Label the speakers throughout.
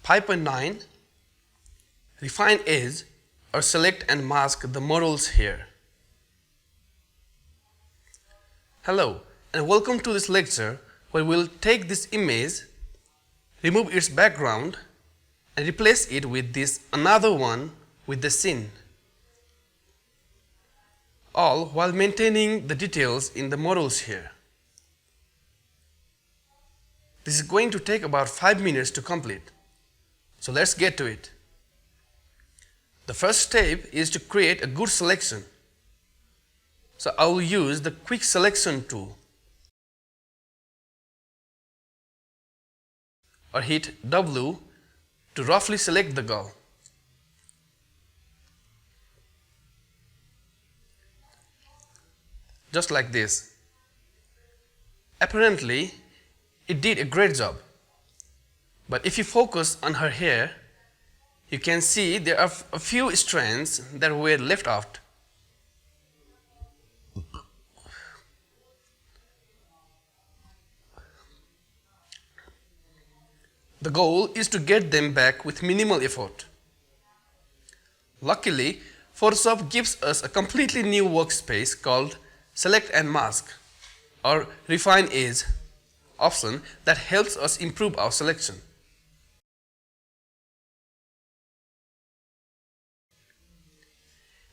Speaker 1: 5.9 Refine Edge or select and mask the models here. Hello and welcome to this lecture where we will take this image, remove its background and replace it with this another one with the scene, all while maintaining the details in the models here. This is going to take about 5 minutes to complete. So let's get to it. The first step is to create a good selection. So I will use the quick selection tool or hit W to roughly select the girl. Just like this. Apparently, it did a great job. But if you focus on her hair, you can see there are a few strands that were left out. The goal is to get them back with minimal effort. Luckily, Photoshop gives us a completely new workspace called Select and Mask or Refine Edge option that helps us improve our selection.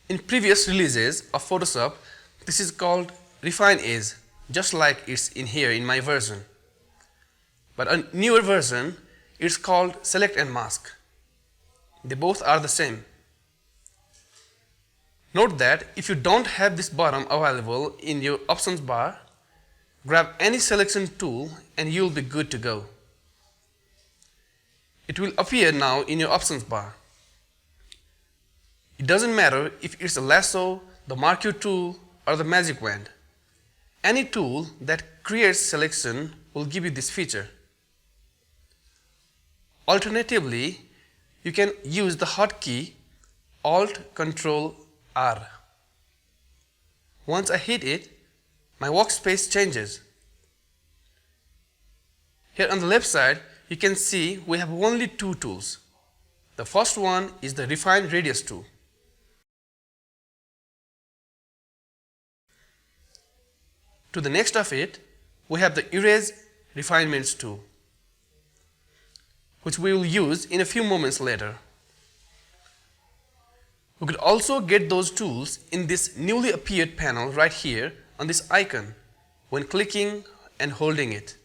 Speaker 1: In previous releases of Photoshop, this is called Refine Edge, just like it's in here in my version. But a newer version, it's called Select and Mask. They both are the same. Note that if you don't have this button available in your options bar, grab any selection tool and you'll be good to go. It will appear now in your options bar. It doesn't matter if it's a lasso, the marquee tool, or the magic wand. Any tool that creates selection will give you this feature. Alternatively, you can use the hotkey Alt-Control-R. Once I hit it, my workspace changes. Here on the left side, you can see we have only two tools. The first one is the Refine Radius tool. To the next of it, we have the Erase Refinements tool, which we will use in a few moments later. We could also get those tools in this newly appeared panel right here on this icon when clicking and holding it.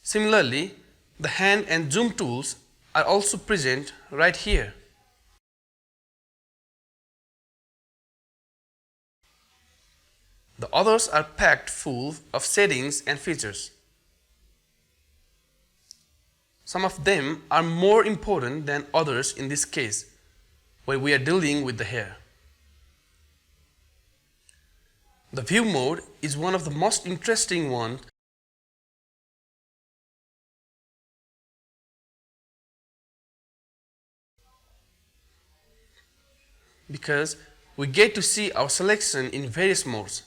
Speaker 1: Similarly, the hand and zoom tools are also present right here. The others are packed full of settings and features. Some of them are more important than others in this case, where we are dealing with the hair. The view mode is one of the most interesting ones because we get to see our selection in various modes.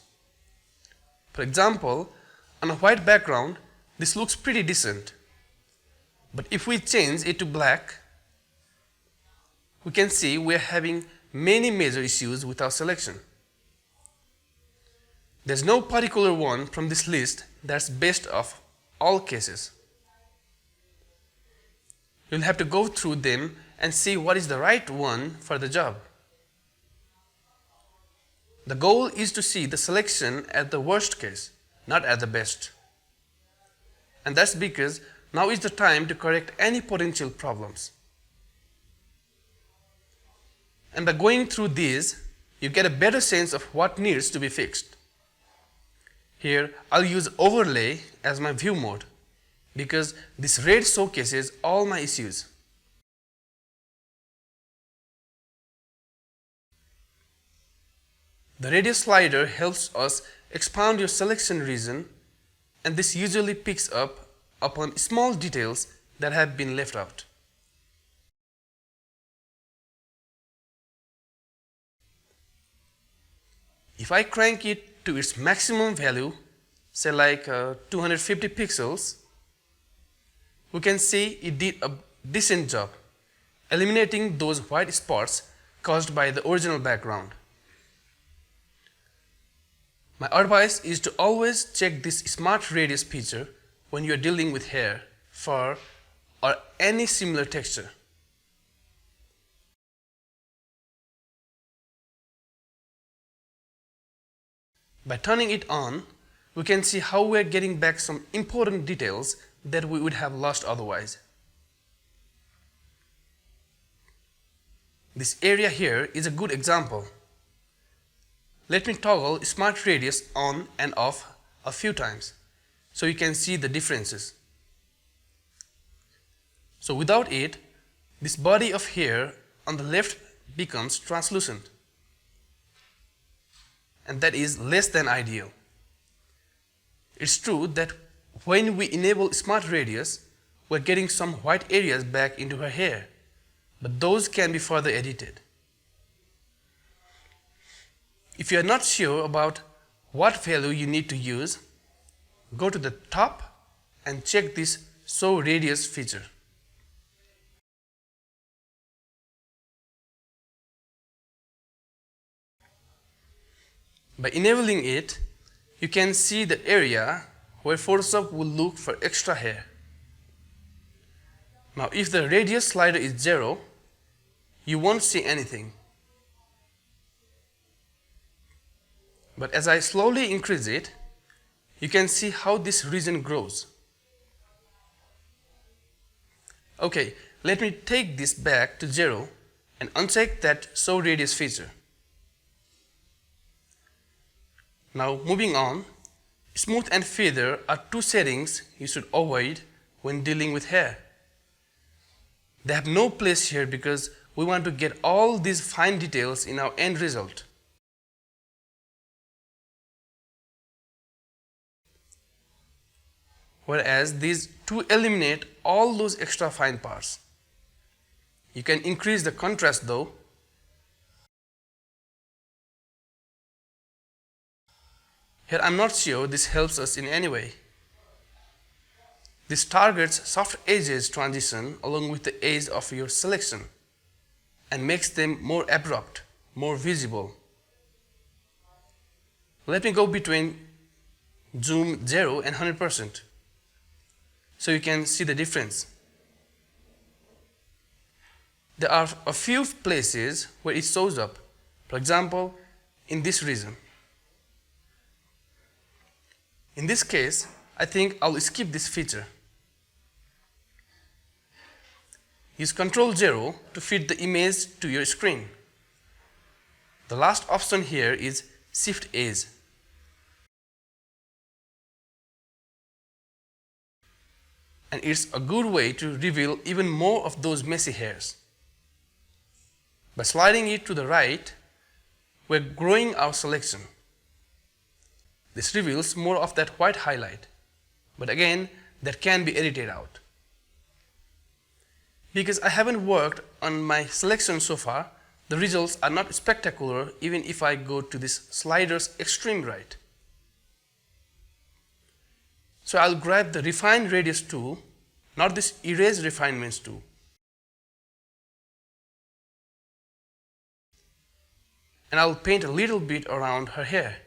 Speaker 1: For example, on a white background, this looks pretty decent. But if we change it to black, we can see we are having many major issues with our selection. There's no particular one from this list that's best of all cases. You'll have to go through them and see what is the right one for the job. The goal is to see the selection at the worst case, not at the best. And that's because now is the time to correct any potential problems. And by going through these, you get a better sense of what needs to be fixed. Here, I'll use Overlay as my view mode because this red showcases all my issues. The radius slider helps us expand your selection region, and this usually picks up upon small details that have been left out. If I crank it to its maximum value, say like 250 pixels, we can see it did a decent job eliminating those white spots caused by the original background. My advice is to always check this smart radius feature when you are dealing with hair, fur, or any similar texture. By turning it on, we can see how we are getting back some important details that we would have lost otherwise. This area here is a good example. Let me toggle Smart Radius on and off a few times so you can see the differences. So without it, this body of hair on the left becomes translucent, and that is less than ideal. It's true that when we enable Smart Radius, we're getting some white areas back into her hair, but those can be further edited. If you are not sure about what value you need to use, go to the top and check this Show Radius feature. By enabling it, you can see the area where Photoshop will look for extra hair. Now if the radius slider is 0, you won't see anything. But as I slowly increase it, you can see how this region grows. Okay, let me take this back to 0 and uncheck that Show Radius feature. Now moving on, smooth and feather are two settings you should avoid when dealing with hair. They have no place here because we want to get all these fine details in our end result. Whereas these two eliminate all those extra fine parts. You can increase the contrast though. Here I'm not sure this helps us in any way. This targets soft edges transition along with the edge of your selection and makes them more abrupt, more visible. Let me go between zoom 0 and 100% so you can see the difference. There are a few places where it shows up, for example, in this region. In this case, I think I'll skip this feature. Use Ctrl 0 to fit the image to your screen. The last option here is Shift Edge. And it's a good way to reveal even more of those messy hairs. By sliding it to the right, we're growing our selection. This reveals more of that white highlight, but again, that can be edited out. Because I haven't worked on my selection so far, the results are not spectacular even if I go to this slider's extreme right. So I'll grab the Refine Radius tool, not this Erase Refinements tool. And I'll paint a little bit around her hair,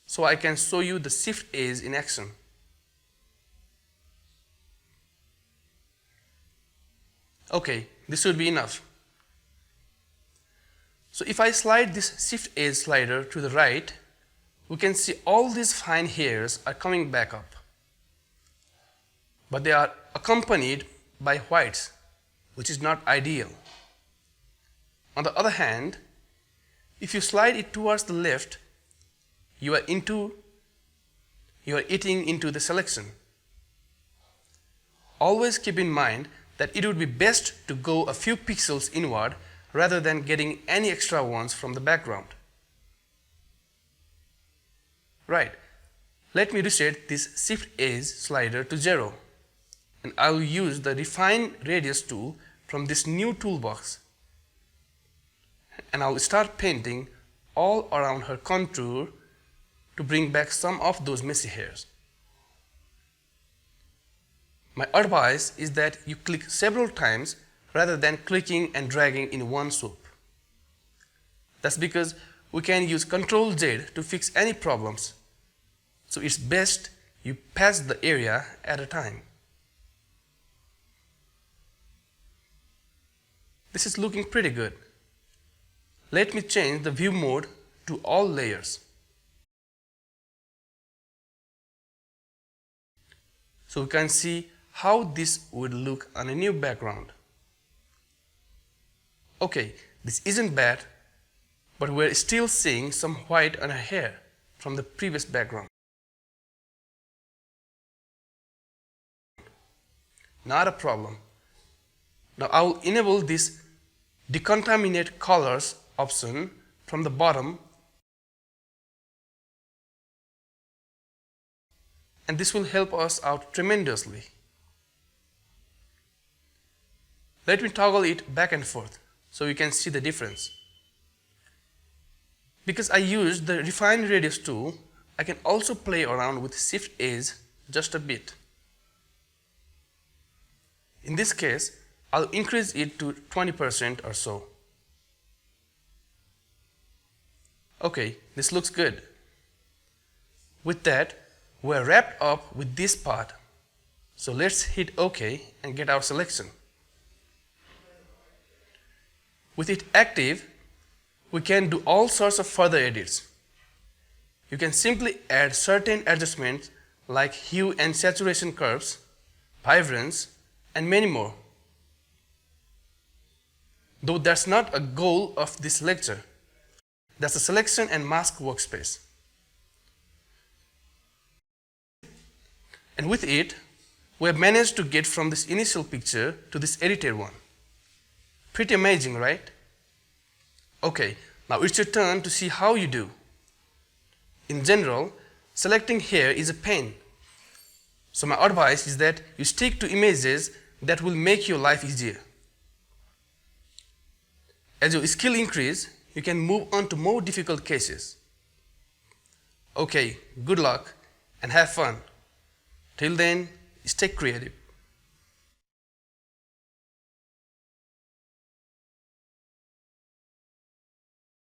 Speaker 1: so I can show you the Shift Edge in action. Okay, this should be enough. So if I slide this Shift Edge slider to the right, we can see all these fine hairs are coming back up. But they are accompanied by whites, which is not ideal. On the other hand, if you slide it towards the left, you are eating into the selection. Always keep in mind that it would be best to go a few pixels inward rather than getting any extra ones from the background. Right, let me reset this Shift Edge slider to 0, and I will use the Refine Radius tool from this new toolbox, and I will start painting all around her contour to bring back some of those messy hairs. My advice is that you click several times rather than clicking and dragging in one swoop. That's because we can use Ctrl Z to fix any problems. So it's best you patch the area at a time. This is looking pretty good. Let me change the view mode to all layers. So we can see how this would look on a new background. Okay, this isn't bad, but we're still seeing some white on her hair from the previous background. Not a problem. Now I will enable this decontaminate colors option from the bottom, and this will help us out tremendously. Let me toggle it back and forth so you can see the difference. Because I used the Refine Radius tool, I can also play around with Shift Edge just a bit. In this case, I'll increase it to 20% or so. Okay, this looks good. With that, we're wrapped up with this part. So let's hit OK and get our selection. With it active, we can do all sorts of further edits. You can simply add certain adjustments like hue and saturation curves, vibrance, and many more. Though that's not a goal of this lecture. That's a selection and mask workspace. And with it, we have managed to get from this initial picture to this edited one. Pretty amazing, right? Okay, now it's your turn to see how you do. In general, selecting hair is a pain. So my advice is that you stick to images that will make your life easier. As your skill increases, you can move on to more difficult cases. Okay, good luck and have fun. Till then, stay creative.